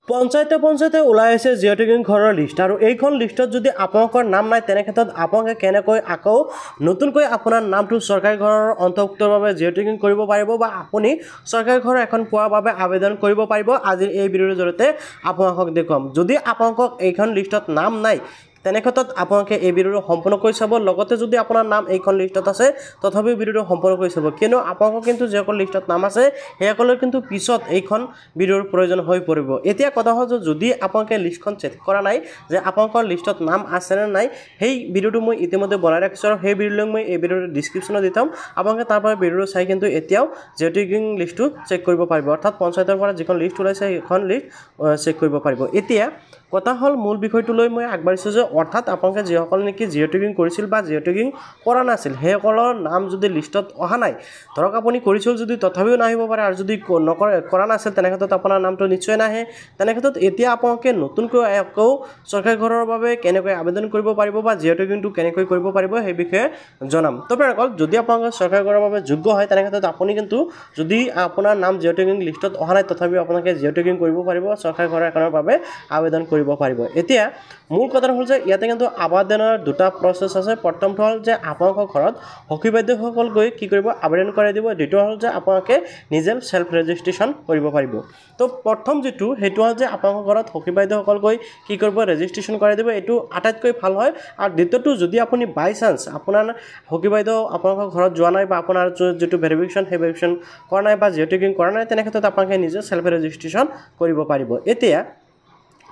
পঞ্চায়তে ওলাই আছে জিঅ' টেগিং ঘৰৰ লিষ্ট আৰু এইখন লিষ্টত যদি আপোনালোকৰ নাম নাই তেনে ক্ষেত্ৰত আপোনালোকে কেনেকৈ আকৌ নতুনকৈ আপোনাৰ নামটো চৰকাৰী ঘৰৰ অন্তৰ্ভুক্তৰ বাবে জিঅ' টেগিং কৰিব পাৰিব বা আপুনি চৰকাৰী ঘৰ এখন পোৱাৰ বাবে আবেদন কৰিব পাৰিব আজিৰ এই ভিডিঅ'ৰ জৰিয়তে আপোনালোকক দেখুৱাম যদি আপোনালোকক এইখন লিষ্টত নাম নাই তেনে ক্ষেত্ৰত আপোনালোকে এই ভিডিঅ'টো সম্পূৰ্ণকৈ চাব লগতে যদি আপোনাৰ নাম এইখন লিষ্টত আছে তথাপিও ভিডিঅ'টো সম্পূৰ্ণকৈ চাব কিয়নো আপোনালোকৰ কিন্তু যিসকল লিষ্টত নাম আছে সেইসকলৰ কিন্তু পিছত এইখন ভিডিঅ'ৰ প্ৰয়োজন হৈ পৰিব এতিয়া কথা হ'ল যে যদি আপোনালোকে লিষ্টখন চেক কৰা নাই যে আপোনালোকৰ লিষ্টত নাম আছে নে নাই সেই ভিডিঅ'টো মই ইতিমধ্যে বনাই ৰাখিছোঁ আৰু সেই ভিডিঅ'টো মই এই ভিডিঅ'ৰ ডেছক্ৰিপশ্যনত দি থম আপোনালোকে তাৰ পৰা ভিডিঅ'টো চাই কিন্তু এতিয়াও জিঅ' টেগিং লিষ্টটো চেক কৰিব পাৰিব অৰ্থাৎ পঞ্চায়তৰ পৰা যিখন লিষ্ট ওলাইছে সেইখন লিষ্ট চেক কৰিব পাৰিব এতিয়া কথা হ'ল মূল বিষয়টো লৈ মই আগবাঢ়িছোঁ যে অৰ্থাৎ আপোনালোকে যিসকল নেকি জিঅ' টেগিং কৰিছিল বা জিঅ' টেগিং কৰা নাছিল সেইসকলৰ নাম যদি লিষ্টত অহা নাই ধৰক আপুনি কৰিছিল যদি তথাপিও নাহিব পাৰে আৰু যদি কৰা নাছিল তেনে ক্ষেত্ৰত আপোনাৰ নামটো নিশ্চয় নাহে তেনে ক্ষেত্ৰত এতিয়া আপোনালোকে নতুনকৈ আকৌ চৰকাৰী ঘৰৰ বাবে কেনেকৈ আবেদন কৰিব পাৰিব বা জিঅ' টেগিংটো কেনেকৈ কৰিব পাৰিব সেই বিষয়ে জনাম তবে অকল যদি আপোনালোকে চৰকাৰী ঘৰৰ বাবে যোগ্য হয় তেনে ক্ষেত্ৰত আপুনি কিন্তু যদি আপোনাৰ নাম জিঅ' টেগিং লিষ্টত অহা নাই তথাপিও আপোনালোকে জিঅ' টেগিং কৰিব পাৰিব চৰকাৰী ঘৰ এখনৰ বাবে আবেদন কৰিব পাৰিব এতিয়া মূল কথা হ'ল যে ইয়াতে কিন্তু আবেদনৰ দুটা প্ৰচেছ আছে প্ৰথমটো হ'ল যে আপোনালোকৰ ঘৰত হকী বাইদেউসকল গৈ কি কৰিব আবেদন কৰাই দিব দ্বিতীয় হ'ল যে আপোনালোকে নিজে সেলফ ৰেজিষ্ট্ৰেশ্যন কৰিব পাৰিব তো প্ৰথম যেটো হেতু হ'ল যে আপোনালোকৰ ঘৰত হকী বাইদেউসকল গৈ কি কৰিব ৰেজিষ্ট্ৰেশ্যন কৰাই দিব এটো আটাইতকৈ ভাল হয় আৰু দ্বিতীয়টো যদি আপুনি বাই চান্স আপোনাৰ হকী বাইদেউ আপোনালোকৰ ঘৰত যোৱা নাই বা আপোনাৰ যেটো ভেৰিফিকেশ্যন সেই ভেৰিফিকেশ্যন কৰা নাই বা জিঅ' টেগিং কৰা নাই তেনে ক্ষেত্ৰত আপোনালোকে নিজে সেলফ ৰেজিষ্ট্ৰেশ্যন কৰিব পাৰিব এতিয়া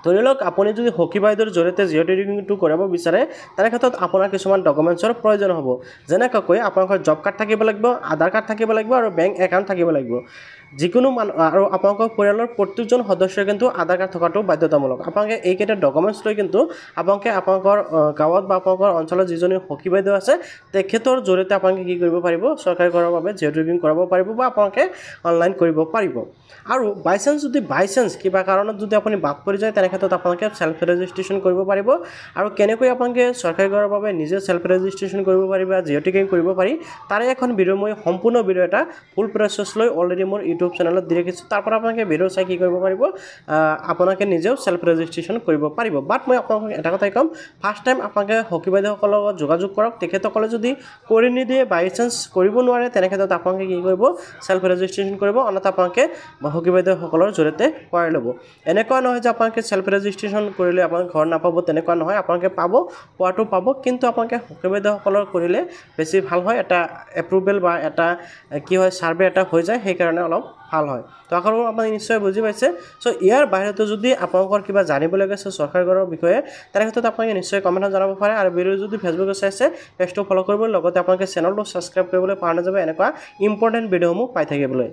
ধৰি লওক আপুনি যদি হকী বাইদেউৰ জৰিয়তে জিঅ' টেগিংটো কৰিব বিচাৰে তাৰ ক্ষেত্ৰত আপোনাৰ কিছুমান ডকুমেণ্টছৰ প্ৰয়োজন হ'ব যেনেকৈ আপোনালোকৰ জব কাৰ্ড থাকিব লাগিব আধাৰ কাৰ্ড থাকিব লাগিব আৰু বেংক একাউণ্ট থাকিব লাগিব যিকোনো আৰু আপোনালোকৰ পৰিয়ালৰ প্ৰত্যেকজন সদস্যৰ কিন্তু আধাৰ কাৰ্ড থকাটো বাধ্যতামূলক আপোনালোকে এইকেইটা ডকুমেণ্টছ লৈ কিন্তু আপোনালোকে আপোনালোকৰ গাঁৱত বা আপোনালোকৰ অঞ্চলত যিজনী হকী বাইদেউ আছে তেখেতৰ জৰিয়তে আপোনালোকে কি কৰিব পাৰিব চৰকাৰী ঘৰৰ বাবে জিঅ' টেগিং কৰাব পাৰিব বা আপোনালোকে অনলাইন কৰিব পাৰিব আৰু বাই চান্স কিবা কাৰণত যদি আপুনি বাদ পৰি যায় তেনে ক্ষেত্ৰত আপোনালোকে সেলফ ৰেজিষ্ট্ৰেশ্যন কৰিব পাৰিব আৰু কেনেকৈ আপোনালোকে চৰকাৰী ঘৰৰ বাবে নিজে সেলফ ৰেজিষ্ট্ৰেশ্যন কৰিব পাৰিব বা জিঅ' টেগিং কৰিব পাৰি তাৰে এখন ভিডিঅ' মই সম্পূৰ্ণ ভিডিঅ' এটা ফুল প্ৰচেছ লৈ অলৰেডি মোৰ ইউটিউব চেনেলত দি ৰাখিছোঁ তাৰ পৰা আপোনালোকে ভিডিঅ' চাই কি কৰিব পাৰিব আপোনালোকে নিজেও সেলফ ৰেজিষ্ট্ৰেশ্যন কৰিব পাৰিব বাট মই আপোনালোকক এটা কথাই ক'ম ফাৰ্ষ্ট টাইম আপোনালোকে হকী বাইদেউসকলৰ লগত যোগাযোগ কৰক তেখেতসকলে যদি কৰি নিদিয়ে বাই চান্স কৰিব নোৱাৰে তেনে ক্ষেত্ৰত আপোনালোকে কি কৰিব সেলফ ৰেজিষ্ট্ৰেশ্যন কৰিব অন্যথা আপোনালোকে হকী বাইদেউসকলৰ জৰিয়তে কৰাই ল'ব এনেকুৱা নহয় যে আপোনালোকে সেলফ ৰেজিষ্ট্ৰেশ্যন কৰিলে আপোনালোকে ঘৰ নাপাব তেনেকুৱা নহয় আপোনালোকে পোৱাটো পাব কিন্তু আপোনালোকে হকী বাইদেউসকলৰ কৰিলে বেছি ভাল হয় এটা এপ্ৰুভেল বা এটা কি হয় ছাৰ্ভে এটা হৈ যায় সেইকাৰণে অলপ ভাল হয় তো আশা কৰোঁ আপুনি নিশ্চয় বুজি পাইছে চ' ইয়াৰ বাহিৰতো যদি আপোনালোকৰ কিবা জানিবলগীয়া আছে চৰকাৰী ঘৰৰ বিষয়ে তেনে ক্ষেত্ৰত আপোনালোকে নিশ্চয় কমেণ্টত জনাব পাৰে আৰু ভিডিঅ' যদি ফেচবুকত চাইছে পেজটো ফ'ল' কৰিব লগতে আপোনালোকে চেনেলটো ছাবস্ক্ৰাইব কৰিবলৈ পাহৰি নাযাব এনেকুৱা ইম্পৰ্টেণ্ট ভিডিঅ'সমূহ পাই থাকিবলৈ